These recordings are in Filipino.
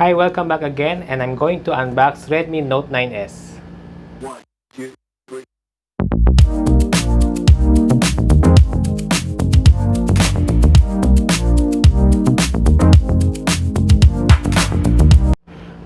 Hi, welcome back again, and I'm going to unbox Redmi Note 9s. One, two, three.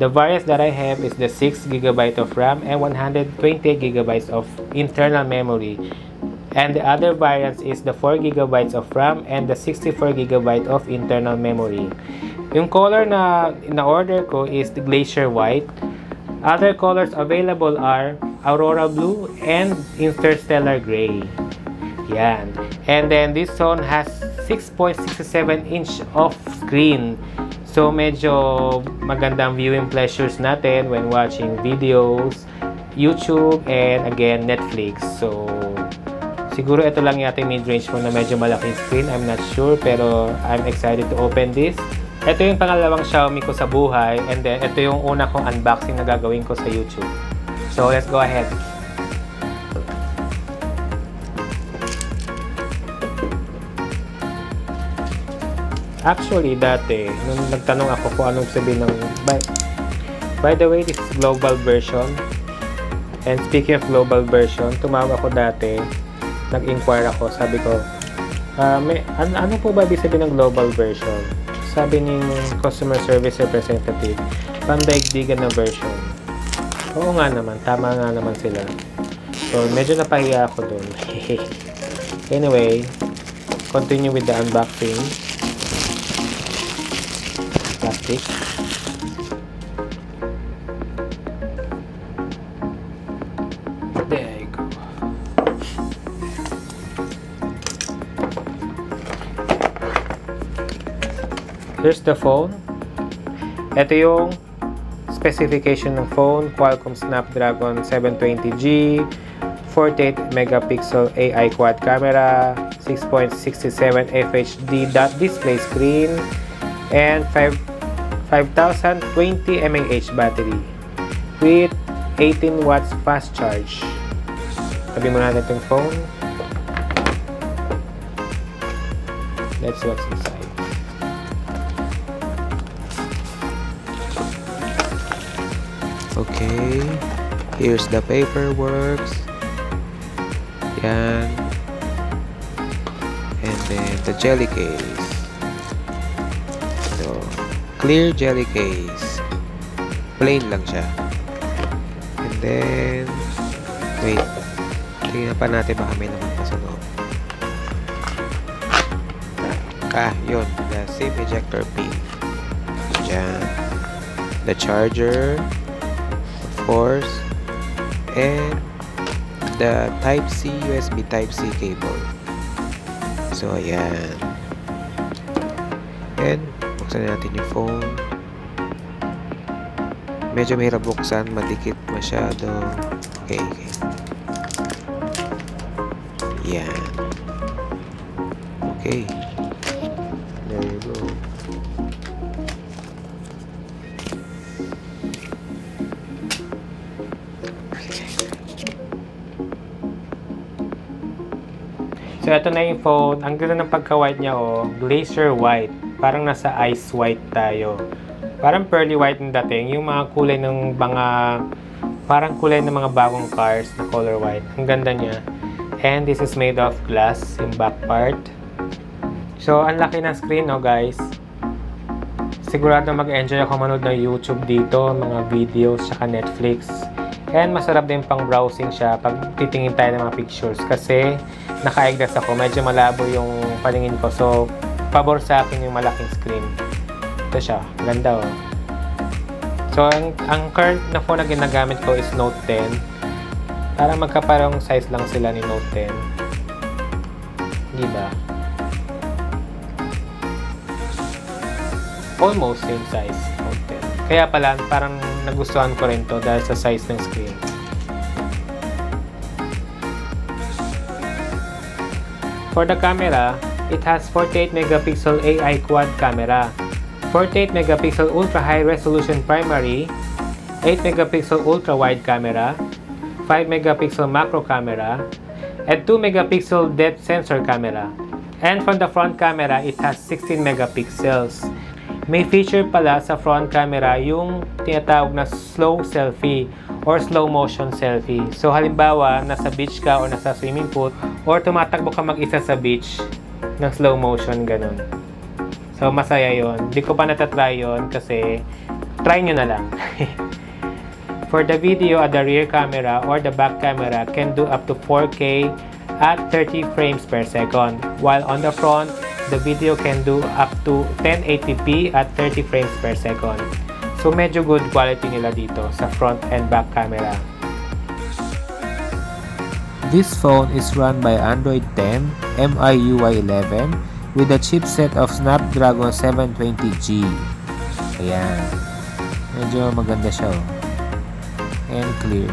The variants that I have is the 6GB of RAM and 128GB of internal memory. And the other variants is the 4GB of RAM and the 64GB of internal memory. Yung color na in-order ko is the Glacier White. Other colors available are Aurora Blue and Interstellar Gray. Yan. And then this phone has 6.67 inch of screen. So medyo magandang viewing pleasures natin when watching videos, YouTube, and again Netflix. So siguro ito lang yata yung mid-range phone na medyo malaking screen. I'm not sure, pero I'm excited to open this. Ito yung pangalawang Xiaomi ko sa buhay, and then ito yung una kong unboxing na gagawin ko sa YouTube. So let's go ahead. Actually, dati, nung nagtanong ako kung anong sabihin ng... By the way, this is global version. And speaking of global version, tumawag ako dati, nag-inquire ako, sabi ko, ano po ba ibig sabihin ng global version? Sabi ng customer service representative, pandaigdigan na version. Oo nga naman, tama nga naman sila. So, medyo napahiya ako dun. Anyway, continue with the unboxing. Plastic. There you go. Here's the phone. Ito yung specification ng phone. Qualcomm Snapdragon 720G, 48 megapixel AI quad camera, 6.67 FHD display screen, and 5020 mAh battery with 18 watts fast charge. Tabi mo natin itong phone. Let's see what's inside. Okay, here's the paperwork. Yan. And then the jelly case. So, clear jelly case. Plain lang siya. And then, wait. Tingnan pa natin baka may naman pa sa loob. Yun. The SIM ejector pin. Diyan. The charger. Course, and the Type-C USB Type-C cable. So ayan, and buksan natin yung phone. Medyo mahirap buksan, madikit masyado. Okay. Yan. Okay, there you go. So, ito na yung phone. Ang ganda ng pagka-white niya, oh. Glacier white. Parang nasa ice white tayo. Parang pearly white yung dating. Yung mga kulay ng mga... Parang kulay ng mga bagong cars na color white. Ang ganda niya. And this is made of glass, yung back part. So, ang laki ng screen, oh, guys. Sigurado mag-enjoy ako manood ng YouTube dito. Mga videos, saka Netflix. And masarap din pang browsing siya pag titingin tayo ng mga pictures kasi naka-eglas ako, medyo malabo yung paningin ko, so pabor sa akin yung malaking screen. Ito siya, ganda, oh. So ang current na phone na ginagamit ko is Note 10. Parang magkaparang size lang sila ni Note 10, diba? Almost same size, Note 10. Kaya pala parang nagustuhan ko rin to dahil sa size ng screen. For the camera, it has 48 megapixel AI quad camera, 48 megapixel ultra high resolution primary, 8 megapixel ultra wide camera, 5 megapixel macro camera, and 2 megapixel depth sensor camera. And from the front camera, it has 16 megapixels. May feature pala sa front camera yung tinatawag na slow selfie or slow motion selfie. So halimbawa, nasa beach ka o nasa swimming pool or tumatakbo ka mag-isa sa beach ng slow motion, ganun. So masaya yon. Hindi ko pa natatry yon kasi try nyo na lang. For the video, the rear camera or the back camera can do up to 4K at 30 frames per second, while on the front, the video can do up to 1080p at 30 frames per second. So medyo good quality nila dito sa front and back camera. This phone is run by Android 10 MIUI 11 with a chipset of Snapdragon 720G. Ayan. Medyo maganda siya, oh. And clear.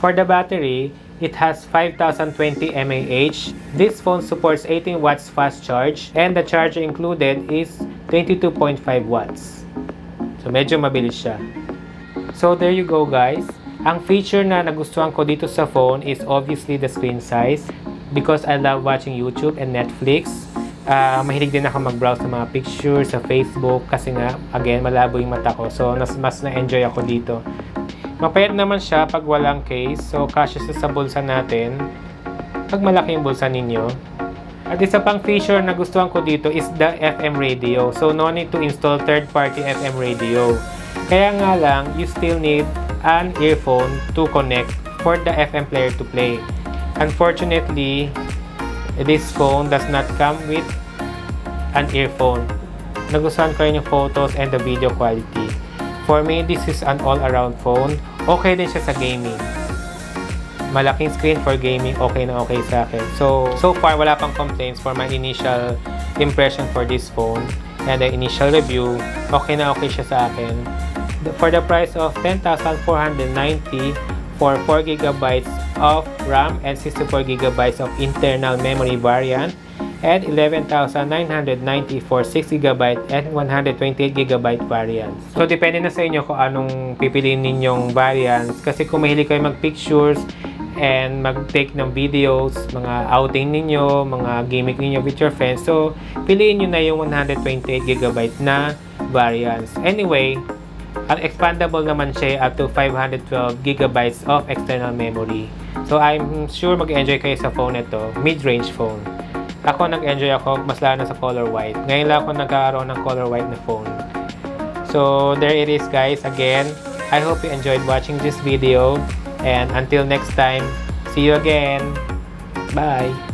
For the battery, it has 5020 mAh. This phone supports 18 watts fast charge and the charger included is 22.5 watts. So medyo mabilis siya. So there you go, guys. Ang feature na nagustuhan ko dito sa phone is obviously the screen size because I love watching YouTube and Netflix. Mahilig din ako mag-browse ng mga pictures sa Facebook kasi nga, again, malabo yung mata ko. So mas na-enjoy ako dito. Mapayat naman siya pag walang case. So kasya siya sa bulsa natin pag malaki yung bulsa ninyo. At isa pang feature na gustuhan ko dito is the FM radio. So no need to install third-party FM radio. Kaya nga lang, you still need an earphone to connect for the FM player to play. Unfortunately, this phone does not come with an earphone. Nagustuhan ko rin yung photos and the video quality. For me, this is an all-around phone. Okay din siya sa gaming. Malaking screen for gaming, okay na okay sa akin. So far, wala pang complaints for my initial impression for this phone. And the initial review, okay na okay siya sa akin. For the price of 10,490 for 4GB of RAM and 64GB of internal memory variant, and 11,990 for 6GB and 128GB variants. So, depende na sa inyo kung anong pipiliin ninyong variants. Kasi kung mahilig kayo mag-pictures and mag-take ng videos, mga outing ninyo, mga gimmick ninyo with your friends, so, piliin nyo na yung 128GB na variants. Anyway, ang expandable naman siya up to 512GB of external memory. So, I'm sure mag-enjoy kayo sa phone ito. Mid-range phone. ako nag-enjoy ako, mas lalo na sa color white. Ngayon lang ako nagkaroon ng color white na phone. So, there it is guys. Again, I hope you enjoyed watching this video. And until next time, see you again. Bye!